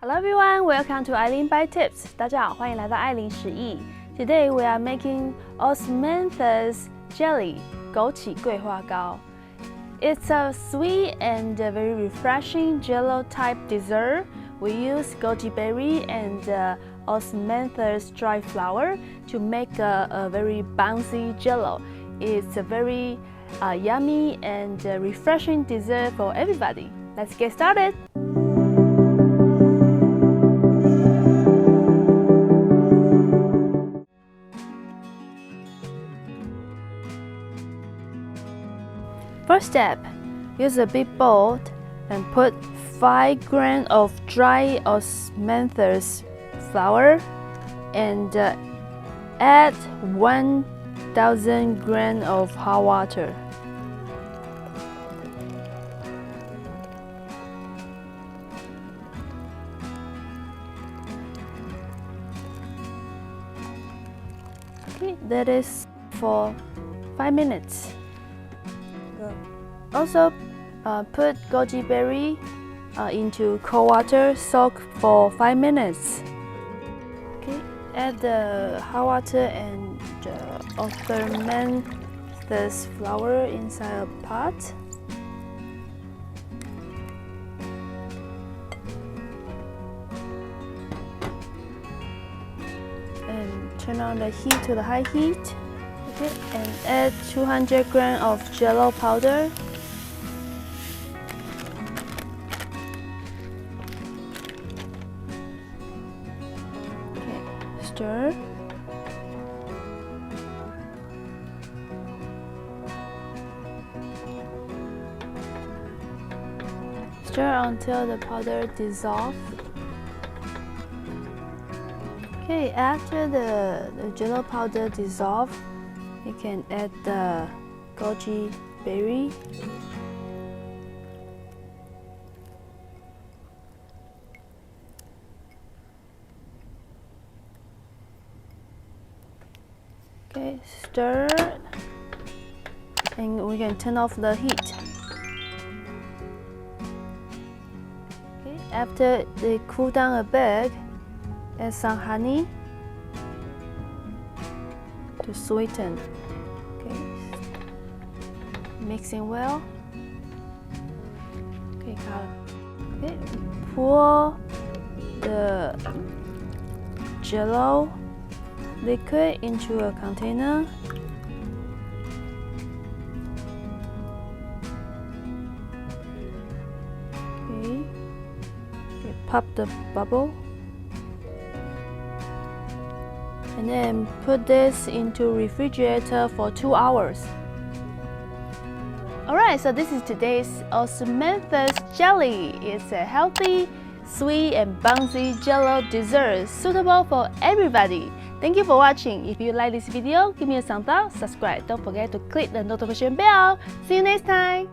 Hello everyone, welcome to Aileen Bite Tips. 大家好，欢迎来到艾琳食艺。Today we are making Osmanthus Jelly 枸杞桂花糕。It's a sweet and very refreshing Jello type dessert. We use Goji berry and Osmanthus dry flour to make a very bouncy Jello. It's a very yummy and refreshing dessert for everybody. Let's get started. First step, use a big bowl and put 5 grams of dry Osmanthus flour and add 1,000 grams of hot water. Okay, that is for 5 minutes. Also, put goji berry into cold water, soak for 5 minutes. Okay, add the hot water and Osmanthus flour inside a pot. And turn on the heat to the high heat. Okay, and add 200 grams of Jello powder. Stir. Stir until the powder dissolves. Okay, after the Jello powder dissolves, you can add the goji berry. Okay, stir, and we can turn off the heat. Okay, after they cool down a bit, add some honey to sweeten. Okay, mixing well. Okay, okay, pour the Jello liquid into a container. Okay, pop the bubble. And then put this into refrigerator for 2 hours. Alright, so this is today's Osmanthus Jelly. It's a healthy, sweet and bouncy Jello dessert suitable for everybody. Thank you for watching. If you like this video, give me a thumbs up, subscribe. Don't forget to click the notification bell. See you next time.